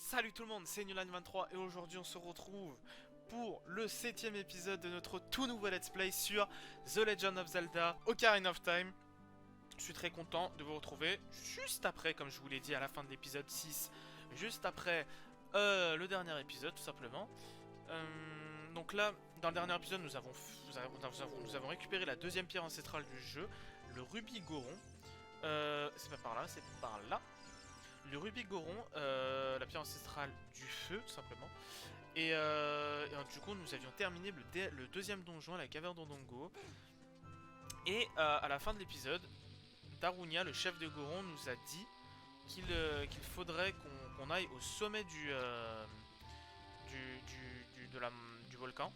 Salut tout le monde, c'est Newline23 et aujourd'hui on se retrouve pour le 7ème épisode de notre tout nouveau let's play sur The Legend of Zelda Ocarina of Time. Je suis très content de vous retrouver juste après, comme je vous l'ai dit à la fin de l'épisode 6, juste après le dernier épisode tout simplement. Donc là, dans le dernier épisode, nous avons récupéré la deuxième pierre ancestrale du jeu, le Rubis Goron. C'est pas par là, c'est par là. Le Rubis Goron, la pierre ancestrale du feu, tout simplement. Du coup, nous avions terminé le deuxième donjon, la caverne d'Ondongo. Et à la fin de l'épisode, Darunia, le chef de Goron, nous a dit qu'il faudrait qu'on aille au sommet du volcan.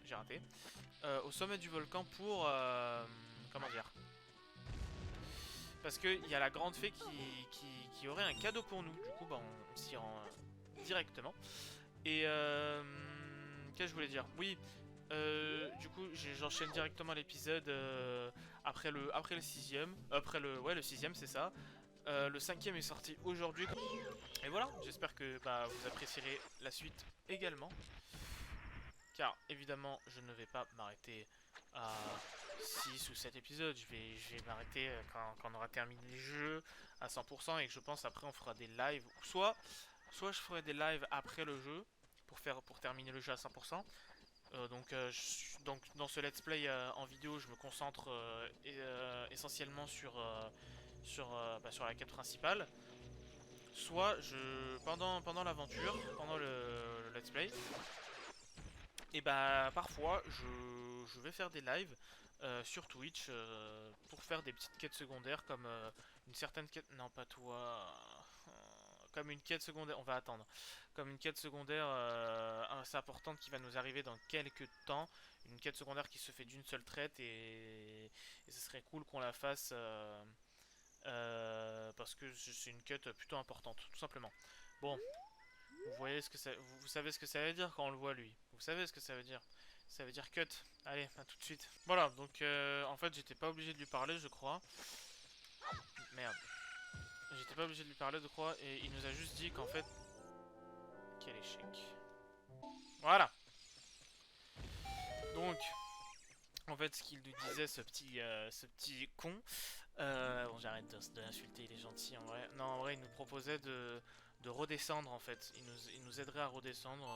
J'ai raté. Au sommet du volcan pour... comment dire, parce qu'il y a la grande fée qui aurait un cadeau pour nous. Du coup, bah, on s'y rend directement. Et qu'est-ce que je voulais dire? Oui, du coup, j'enchaîne directement l'épisode après le 6ème. Ouais, le 6ème, c'est ça. Le 5ème est sorti aujourd'hui. Et voilà, j'espère que bah, vous apprécierez la suite également. Car évidemment, je ne vais pas m'arrêter à 6 ou 7 épisodes. Je vais m'arrêter quand on aura terminé le jeu à 100%. Et que je pense après on fera des lives. Soit je ferai des lives après le jeu pour terminer le jeu à 100%. Donc dans ce let's play en vidéo, je me concentre essentiellement sur la quête principale. Soit pendant l'aventure, pendant le let's play, et bah parfois je vais faire des lives sur Twitch pour faire des petites quêtes secondaires comme une certaine quête. Non, pas toi. Comme une quête secondaire, on va attendre. Comme une quête secondaire assez importante qui va nous arriver dans quelques temps. Une quête secondaire qui se fait d'une seule traite et ce serait cool qu'on la fasse parce que c'est une quête plutôt importante, tout simplement. Bon, vous voyez ce que ça, vous savez ce que ça veut dire quand on le voit lui. Vous savez ce que ça veut dire. Ça veut dire cut. Allez, à tout de suite. Voilà, donc en fait j'étais pas obligé de lui parler, je crois. Merde. J'étais pas obligé de lui parler, je crois, et il nous a juste dit qu'en fait... Quel échec. Voilà. Donc, en fait, ce qu'il nous disait, ce petit con... bon, j'arrête de l'insulter, il est gentil, en vrai. Non, en vrai, il nous proposait de redescendre, en fait. Il nous aiderait à redescendre...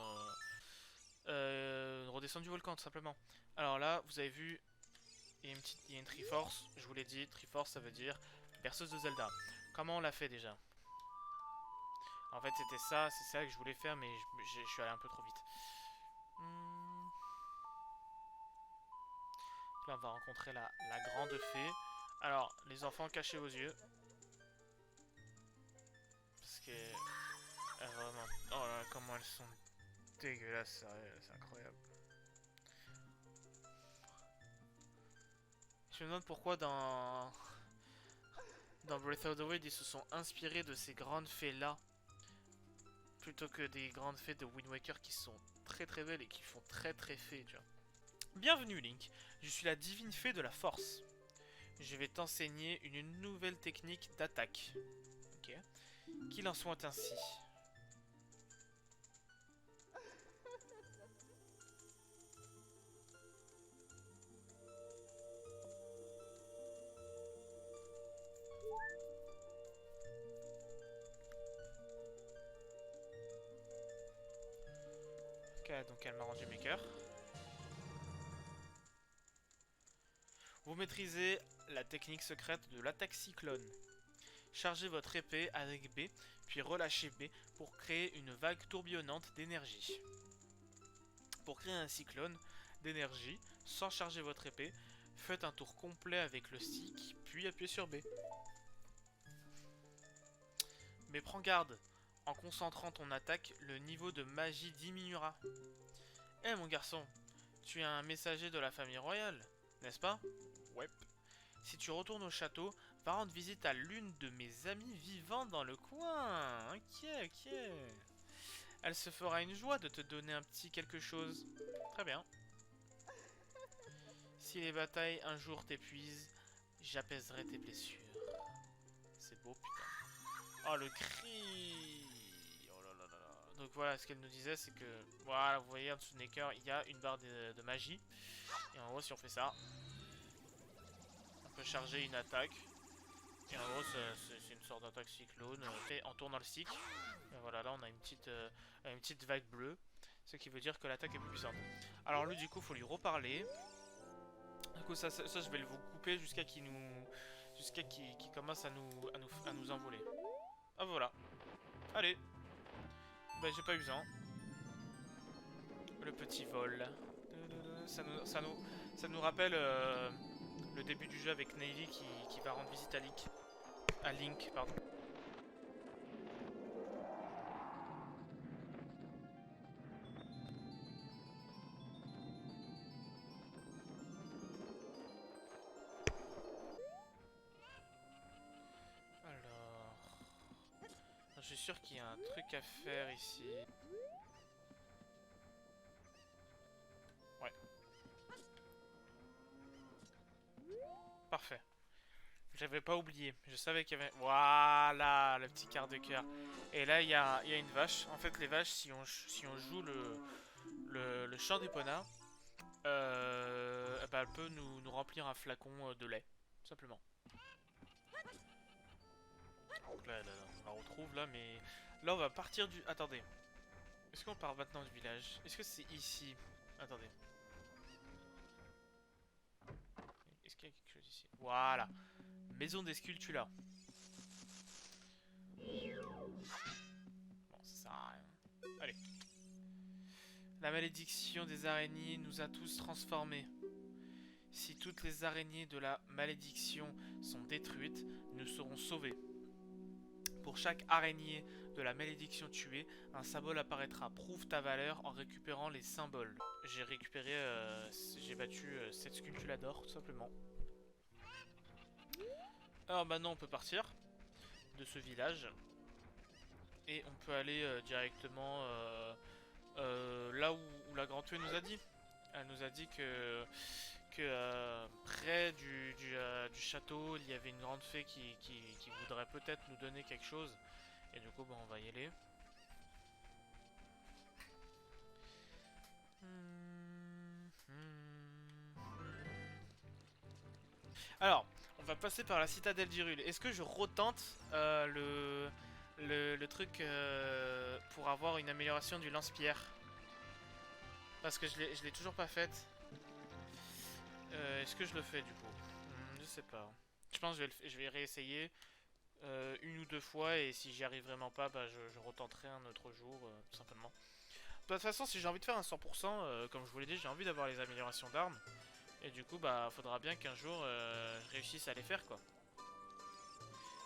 redescendre du volcan, tout simplement. Alors là, vous avez vu, il y a une Triforce. Je vous l'ai dit, Triforce, ça veut dire berceuse de Zelda. Comment on l'a fait déjà? En fait, c'est ça que je voulais faire, mais je suis allé un peu trop vite. Là, on va rencontrer la grande fée. Alors, les enfants, cachez vos yeux. Parce que... vraiment... Oh là là, comment elles sont dégueulasses, c'est incroyable. Je me demande pourquoi dans Breath of the Wild, ils se sont inspirés de ces grandes fées-là. Plutôt que des grandes fées de Wind Waker qui sont très très belles et qui font très très fées, tu vois. Bienvenue Link, je suis la divine fée de la force. Je vais t'enseigner une nouvelle technique d'attaque. Ok. Qu'il en soit ainsi. Ok, donc elle m'a rendu mes cœurs. Vous maîtrisez la technique secrète de l'attaque cyclone. Chargez votre épée avec B, puis relâchez B pour créer une vague tourbillonnante d'énergie. Pour créer un cyclone d'énergie, sans charger votre épée, faites un tour complet avec le stick, puis appuyez sur B. Mais prends garde, en concentrant ton attaque, le niveau de magie diminuera. Eh mon garçon, tu es un messager de la famille royale, n'est-ce pas? Ouais. Si tu retournes au château, va rendre visite à l'une de mes amies vivant dans le coin. Ok, ok. Elle se fera une joie de te donner un petit quelque chose. Très bien. Si les batailles un jour t'épuisent, j'apaiserai tes blessures. C'est beau, putain. Oh, le cri. Donc voilà, ce qu'elle nous disait, c'est que, voilà, vous voyez, en dessous de Necker, il y a une barre de magie. Et en gros, si on fait ça, on peut charger une attaque. Et en gros, c'est une sorte d'attaque cyclone fait en tournant le cycle. Et voilà, là, on a une petite vague bleue. Ce qui veut dire que l'attaque est plus puissante. Alors lui, du coup, faut lui reparler. Du coup, ça je vais vous couper jusqu'à qu'il nous... Jusqu'à qu'il commence à nous envoler. Ah, voilà. Allez. Bah, j'ai pas eu besoin. Le petit vol. Ça nous rappelle le début du jeu avec Navy qui va rendre visite à Link. À Link, pardon. Alors... Je suis sûr qu'il y a un truc à faire ici. Ouais. Parfait. J'avais pas oublié. Je savais qu'il y avait... Voilà, le petit quart de cœur. Et là, il y a une vache. En fait, les vaches, si on joue le chant d'Epona, bah, elle peut nous remplir un flacon de lait. Tout simplement. Donc là, on la retrouve là, mais... Là, on va partir du... Attendez. Est-ce qu'on part maintenant du village? Est-ce que c'est ici? Attendez. Est-ce qu'il y a quelque chose ici? Voilà. Maison des Sculptula. Bon, ça sert à rien. Allez. La malédiction des araignées nous a tous transformés. Si toutes les araignées de la malédiction sont détruites, nous serons sauvés. Pour chaque araignée de la malédiction tuée, un symbole apparaîtra. Prouve ta valeur en récupérant les symboles. J'ai récupéré, j'ai battu 7 Sculptula d'or, tout simplement. Alors maintenant on peut partir de ce village. Et on peut aller directement là où la grande fée nous a dit. Elle nous a dit que près du château, il y avait une grande fée qui voudrait peut-être nous donner quelque chose. Et du coup, bon, on va y aller. Alors, on va passer par la citadelle d'Hyrule. Est-ce que je retente le truc pour avoir une amélioration du lance-pierre? Parce que je l'ai toujours pas faite. Est-ce que je le fais du coup? Je sais pas. Je pense que je vais réessayer une ou deux fois et si j'y arrive vraiment pas, bah, je retenterai un autre jour, tout simplement. De toute façon, si j'ai envie de faire un 100%, comme je vous l'ai dit, j'ai envie d'avoir les améliorations d'armes. Et du coup, bah, faudra bien qu'un jour je réussisse à les faire, quoi.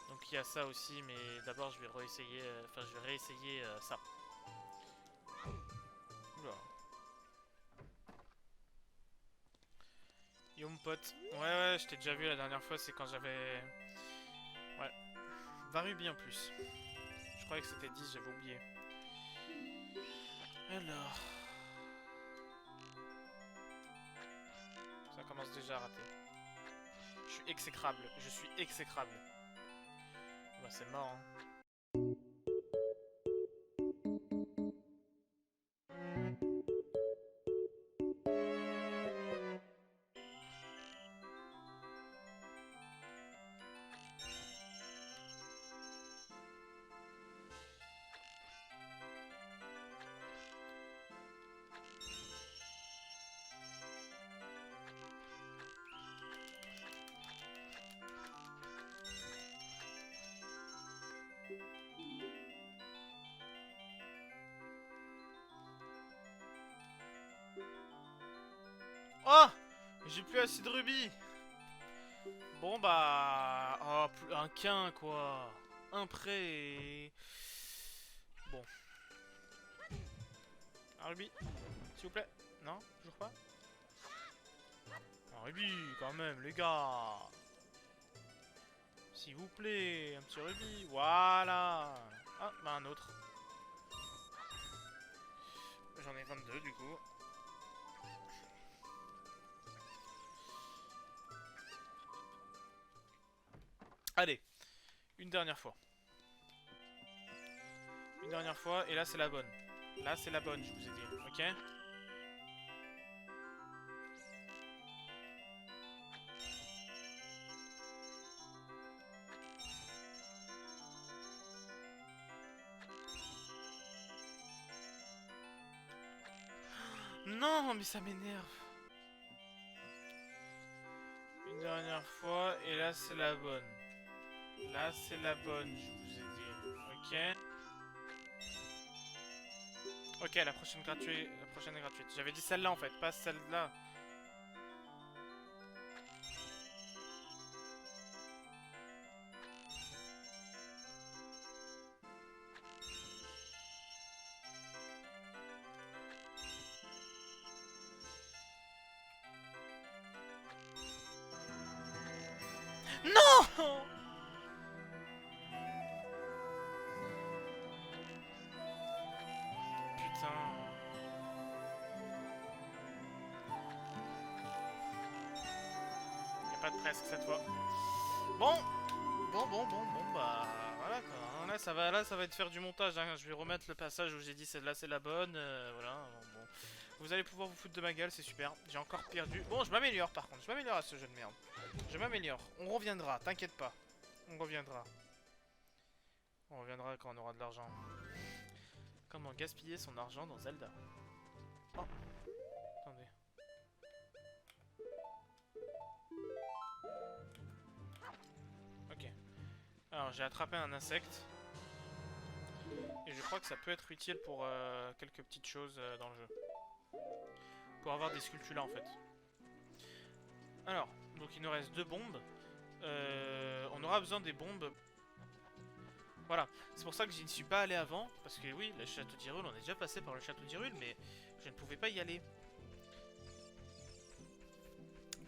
Donc il y a ça aussi, mais d'abord je vais réessayer, je vais réessayer ça. Oula. Yo mon pote. Ouais, je t'ai déjà vu la dernière fois, c'est quand j'avais... Ouais. 20 rubis en plus. Je croyais que c'était 10, j'avais oublié. Alors... Ça commence déjà à rater. Je suis exécrable, je suis exécrable. Bah c'est mort, hein. Oh! J'ai plus assez de rubis! Bon bah... Oh, un quin quoi! Un prêt et... Bon. Un rubis, s'il vous plaît. Non, toujours pas. Un rubis, quand même, les gars. S'il vous plaît, un petit rubis. Voilà. Ah, bah un autre. J'en ai 22 du coup. Allez, une dernière fois. une dernière fois, et là c'est la bonne. Là c'est la bonne, je vous ai dit, ok? Non, mais ça m'énerve. Une dernière fois, et là c'est la bonne. Là c'est la bonne, je vous ai dit, ok? Ok, la prochaine gratuite. La prochaine est gratuite. J'avais dit celle-là en fait, pas celle-là. Non! Putain. Y'a pas de presque cette fois. Bon, bah voilà quoi. Hein. Là ça va être faire du montage. Hein. Je vais remettre le passage où j'ai dit celle-là c'est la bonne. Voilà. Bon. Vous allez pouvoir vous foutre de ma gueule, c'est super. J'ai encore perdu. Bon, je m'améliore par contre. Je m'améliore à ce jeu de merde. Je m'améliore. On reviendra, t'inquiète pas. On reviendra. On reviendra quand on aura de l'argent. Comment gaspiller son argent dans Zelda? Oh, attendez. Ok. Alors, j'ai attrapé un insecte. Et je crois que ça peut être utile pour quelques petites choses dans le jeu. Pour avoir des sculptures en fait. Alors, donc il nous reste 2 bombes. On aura besoin des bombes. Voilà, c'est pour ça que je n'y suis pas allé avant. Parce que oui, le château d'Hyrule, on est déjà passé par le château d'Hyrule, mais je ne pouvais pas y aller.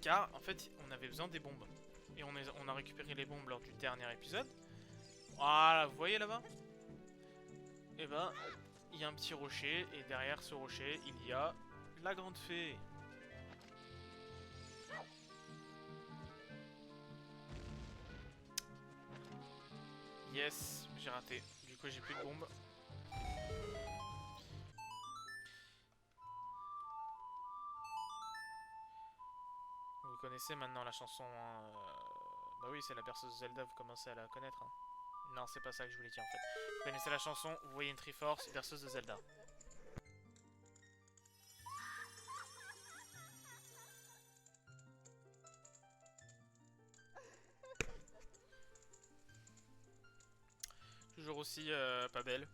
Car en fait, on avait besoin des bombes. Et on a récupéré les bombes lors du dernier épisode. Voilà, vous voyez là-bas? Et ben, il y a un petit rocher. Et derrière ce rocher, il y a la grande fée. Yes, j'ai raté. Du coup, j'ai plus de bombes. Vous connaissez maintenant la chanson. Hein, Bah oui, c'est la berceuse Zelda, vous commencez à la connaître. Hein. Non, c'est pas ça que je voulais dire en fait. Vous connaissez la chanson, vous voyez une Triforce, berceuse de Zelda. Toujours aussi pas belle.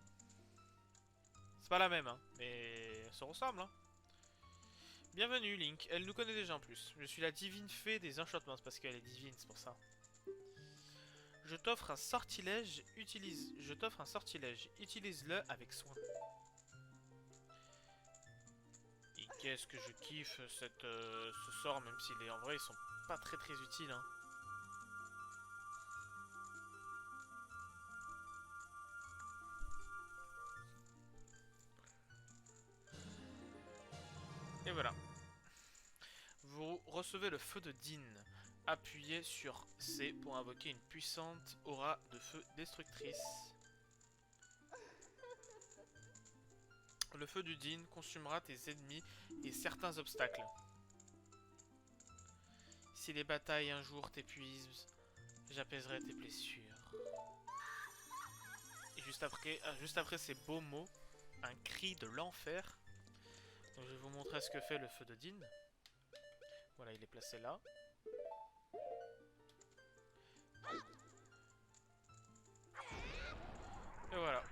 C'est pas la même, hein, mais elle se ressemble. Hein. Bienvenue Link, elle nous connaît déjà en plus. Je suis la divine fée des enchantements, parce qu'elle est divine, c'est pour ça. Je t'offre un sortilège, utilise-le avec soin. Et qu'est-ce que je kiffe ce sort, même s'il est en vrai, ils sont pas très utiles. Hein. Et voilà. Vous recevez le feu de Din. Appuyez sur C pour invoquer une puissante aura de feu destructrice. Le feu du Din consumera tes ennemis et certains obstacles. Si les batailles un jour t'épuisent, j'apaiserai tes blessures. Et juste après ces beaux mots, un cri de l'enfer. Donc je vais vous montrer ce que fait le feu de Din. Voilà, il est placé là. Et voilà.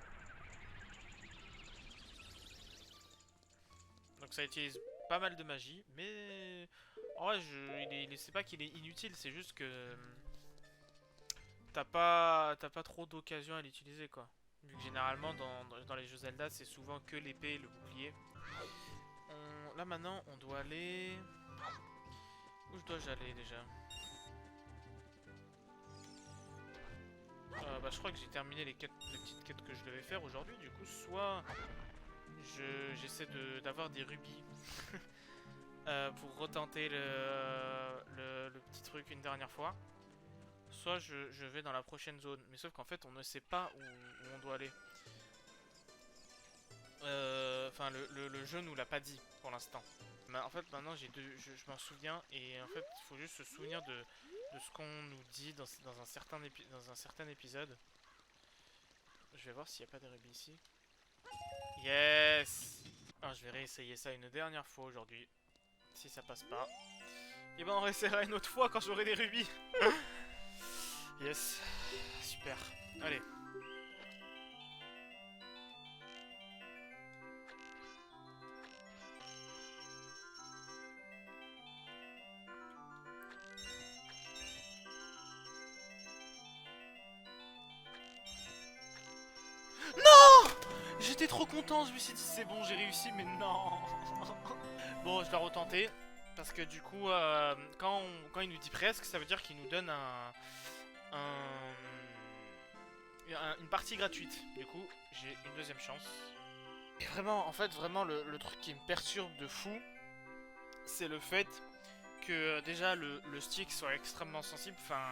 Donc ça utilise pas mal de magie, mais en vrai, c'est pas qu'il est inutile, c'est juste que t'as pas trop d'occasion à l'utiliser quoi. Vu que généralement dans les jeux Zelda, c'est souvent que l'épée et le bouclier. Là maintenant, on doit aller... Où dois-je aller déjà? Bah je crois que j'ai terminé les petites quêtes que je devais faire aujourd'hui. Du coup, soit j'essaie d'avoir des rubis pour retenter le petit truc une dernière fois. Soit je vais dans la prochaine zone. Mais sauf qu'en fait, on ne sait pas où on doit aller. Enfin, le jeu nous l'a pas dit pour l'instant. Mais en fait, maintenant, je m'en souviens. Et en fait, il faut juste se souvenir de ce qu'on nous dit dans un certain épisode. Je vais voir s'il n'y a pas des rubis ici. Yes! Alors, je vais réessayer ça une dernière fois aujourd'hui. Si ça passe pas, et ben on réessayera une autre fois quand j'aurai des rubis. Yes. Super. Allez. Non! J'étais trop content, je me suis dit c'est bon, j'ai réussi, mais non. Bon, je dois retenter. Parce que du coup, quand il nous dit presque, ça veut dire qu'il nous donne une partie gratuite. Du coup, j'ai une deuxième chance. Et vraiment, en fait, vraiment, le truc qui me perturbe de fou, c'est le fait que déjà le stick soit extrêmement sensible. Enfin,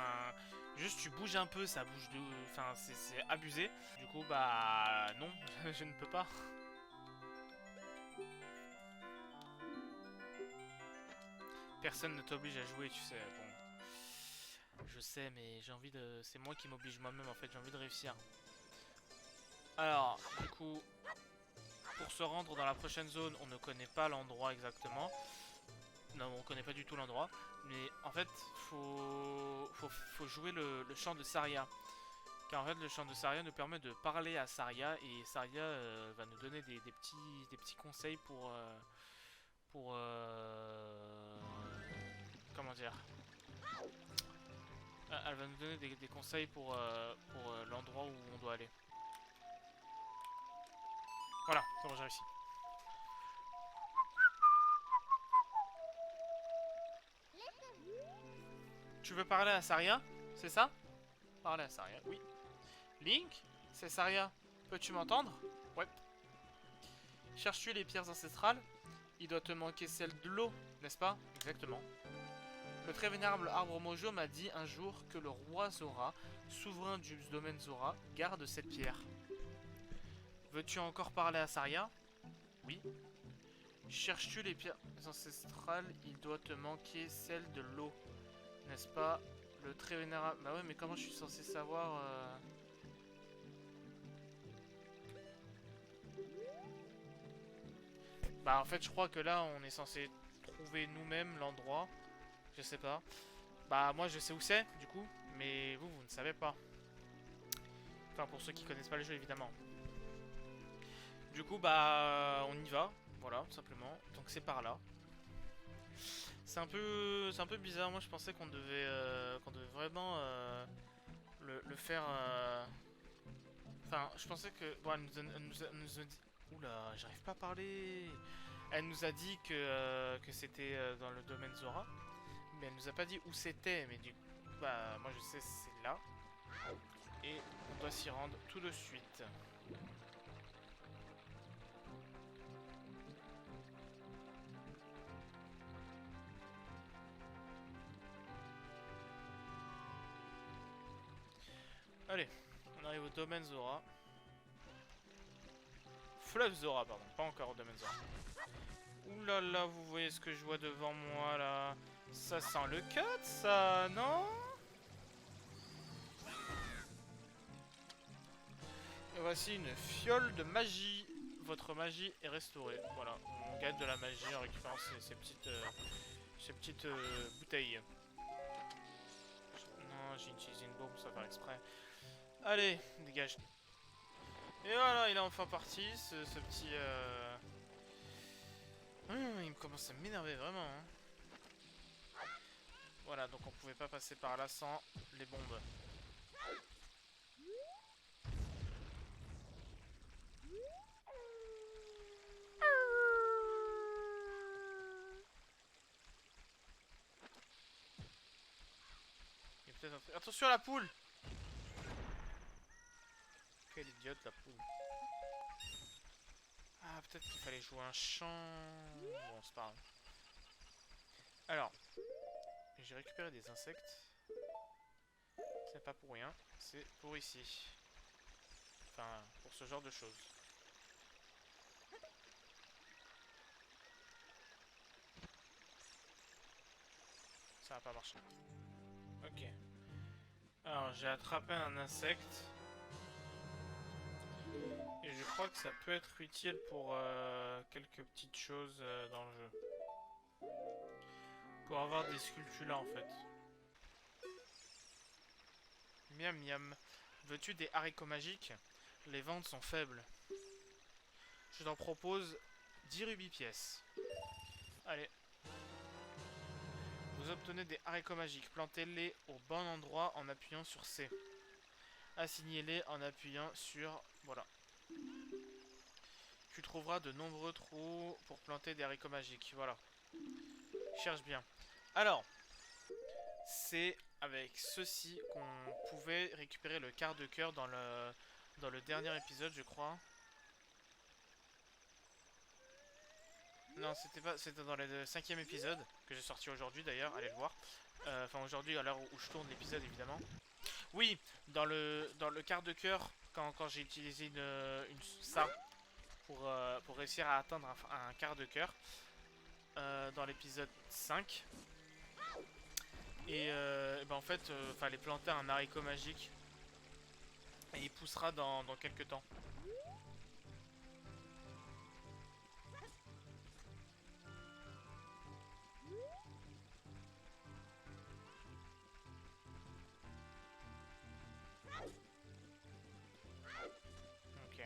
juste tu bouges un peu, ça bouge de. Enfin, c'est abusé. Du coup, bah non, je ne peux pas. Personne ne t'oblige à jouer, tu sais. Bon, je sais, mais j'ai envie de. C'est moi qui m'oblige moi-même en fait. J'ai envie de réussir. Alors, du coup, pour se rendre dans la prochaine zone, on ne connaît pas l'endroit exactement. Non, on connaît pas du tout l'endroit. Mais en fait, faut jouer le chant de Saria. Car en fait, le chant de Saria nous permet de parler à Saria. Et Saria va nous donner des petits conseils pour comment dire. Elle va nous donner des conseils pour l'endroit où on doit aller. Voilà, c'est bon, j'ai réussi. Tu veux parler à Saria? C'est ça? Parler à Saria, oui. Link? C'est Saria. Peux-tu m'entendre? Ouais. Cherches-tu les pierres ancestrales? Il doit te manquer celle de l'eau, n'est-ce pas? Exactement. Le très vénérable arbre Mojo m'a dit un jour que le roi Zora, souverain du domaine Zora, garde cette pierre. Veux-tu encore parler à Saria? Oui. Cherches-tu les pierres ancestrales? Il doit te manquer celle de l'eau, n'est-ce pas? Le très vénérable... Bah ouais, mais comment je suis censé savoir Bah en fait, je crois que là, on est censé trouver nous-mêmes l'endroit. Je sais pas. Bah moi, je sais où c'est, du coup. Mais vous, vous ne savez pas. Enfin, pour ceux qui connaissent pas le jeu, évidemment. Du coup, bah, on y va. Voilà, tout simplement. Donc c'est par là. C'est un peu bizarre. Moi, je pensais qu'on devait vraiment le faire. Enfin, je pensais que. Bon, elle nous a dit. Oula, j'arrive pas à parler. Elle nous a dit que c'était dans le domaine Zora. Mais elle nous a pas dit où c'était. Mais du coup, bah, moi je sais, c'est là. Et on doit s'y rendre tout de suite. Allez, on arrive au domaine Zora. Fleuve Zora, pardon, pas encore au domaine Zora. Ouh là là, vous voyez ce que je vois devant moi là? Ça sent le cut, ça, non? Et voici une fiole de magie. Votre magie est restaurée. Voilà, on gagne de la magie en récupérant ces petites bouteilles. Non, j'ai utilisé une bombe sans faire exprès. Allez, dégage. Et voilà, il est enfin parti, ce petit... il me commence à m'énerver vraiment. Hein. Voilà, donc on pouvait pas passer par là sans les bombes. Il y a peut-être un truc... Attention à la poule! Quelle idiote la poule. Ah, peut-être qu'il fallait jouer un chant. Bon, c'est pas grave. Alors, j'ai récupéré des insectes. C'est pas pour rien, c'est pour ici. Enfin, pour ce genre de choses. ça va pas marcher. Ok. Alors j'ai attrapé un insecte. Et je crois que ça peut être utile pour quelques petites choses dans le jeu. Pour avoir des sculptures là en fait. Miam miam. Veux-tu des haricots magiques? Les ventes sont faibles. Je t'en propose 10 rubis pièces. Allez. Vous obtenez des haricots magiques. Plantez-les au bon endroit en appuyant sur C. Assignez-les en appuyant sur... Voilà. Tu trouveras de nombreux trous pour planter des haricots magiques. Voilà. Cherche bien. Alors, c'est avec ceci qu'on pouvait récupérer le quart de cœur dans le dernier épisode, je crois. Non, c'était pas, c'était dans le 5e épisode que j'ai sorti aujourd'hui d'ailleurs, allez le voir. Enfin aujourd'hui à l'heure où je tourne l'épisode évidemment. Oui, dans le quart de cœur, quand j'ai utilisé ça pour réussir à atteindre un quart de cœur dans l'épisode 5. Et ben en fait, fallait planter un haricot magique et il poussera dans quelques temps. Ok.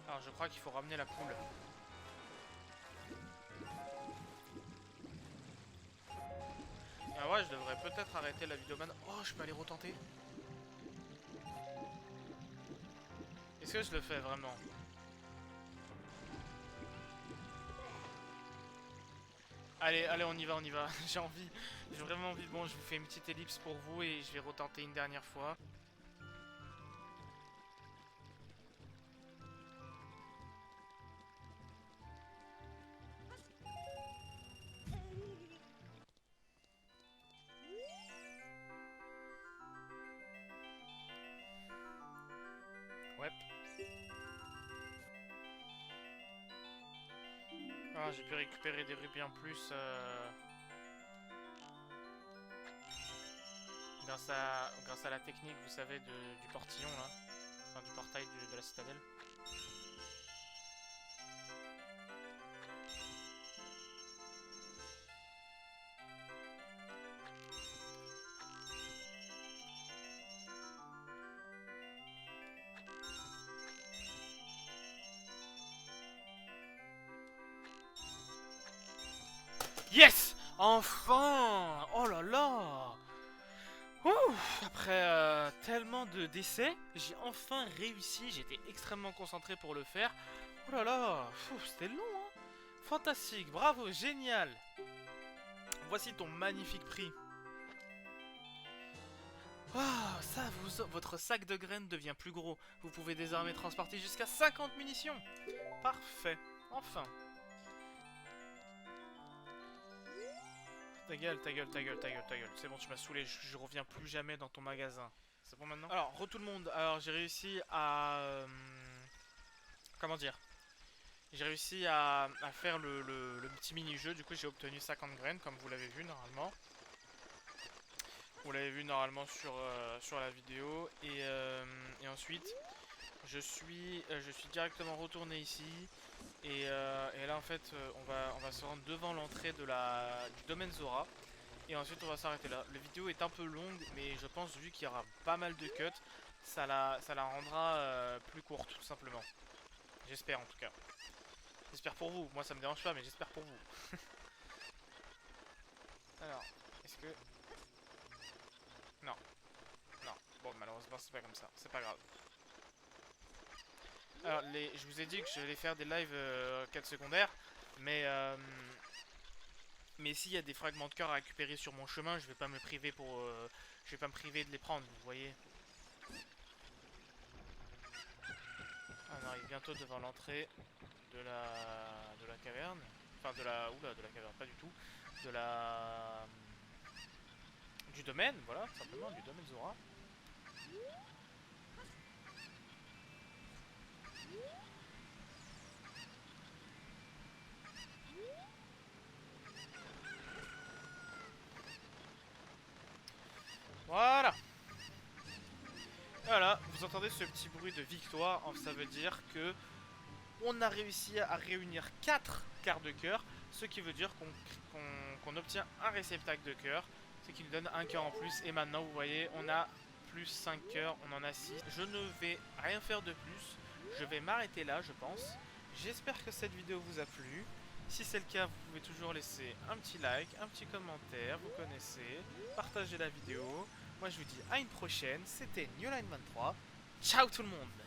Alors je crois qu'il faut ramener la poule. Ah ouais, je devrais peut-être arrêter la vidéo maintenant. Oh, je peux aller retenter. Est-ce que je le fais vraiment? Allez, allez, on y va, on y va. J'ai envie, j'ai vraiment envie. Bon, je vous fais une petite ellipse pour vous et je vais retenter une dernière fois. Ouais. Ah, j'ai pu récupérer des rubis en plus grâce à la technique, vous savez, du portillon là. Enfin, du portail de la citadelle. Yes! Enfin! Oh là là! Ouf, après tellement de décès, j'ai enfin réussi. J'étais extrêmement concentré pour le faire. Oh là là, c'était long, hein? Fantastique, bravo, génial. Voici ton magnifique prix. Ah, ça, votre sac de graines devient plus gros. Vous pouvez désormais transporter jusqu'à 50 munitions. Parfait, enfin. Ta gueule, ta gueule, ta gueule, ta gueule, ta gueule. C'est bon, tu m'as saoulé, je reviens plus jamais dans ton magasin. C'est bon maintenant? Alors, tout le monde. Alors, j'ai réussi à... comment dire? J'ai réussi à faire le petit mini-jeu. Du coup, j'ai obtenu 50 graines, comme vous l'avez vu normalement. Vous l'avez vu normalement sur la vidéo. Et ensuite, je suis directement retourné ici. Et là, en fait, on va se rendre devant l'entrée du domaine Zora. Et ensuite on va s'arrêter là. La vidéo est un peu longue, mais je pense vu qu'il y aura pas mal de cuts, ça la rendra plus courte tout simplement. J'espère en tout cas. J'espère pour vous, moi ça me dérange pas mais j'espère pour vous. Alors, est-ce que... Non, non. Bon malheureusement c'est pas comme ça, c'est pas grave. Alors je vous ai dit que je vais faire des lives quêtes secondaires, mais s'il y a des fragments de cœur à récupérer sur mon chemin, je vais pas me priver je vais pas me priver de les prendre, vous voyez. On arrive bientôt devant l'entrée de la caverne. Enfin de la... Oula, de la caverne, pas du tout. De la... Du domaine, voilà, tout simplement, du domaine Zora. Voilà. Voilà, vous entendez ce petit bruit de victoire, ça veut dire que on a réussi à réunir 4 quarts de cœur, ce qui veut dire qu'on obtient un réceptacle de cœur, ce qui nous donne un cœur en plus. Et maintenant, vous voyez, on a plus 5 cœurs, on en a 6. Je ne vais rien faire de plus, je vais m'arrêter là, je pense. J'espère que cette vidéo vous a plu. Si c'est le cas, vous pouvez toujours laisser un petit like, un petit commentaire, vous connaissez, partagez la vidéo. Moi je vous dis à une prochaine, c'était Newline23. Ciao tout le monde!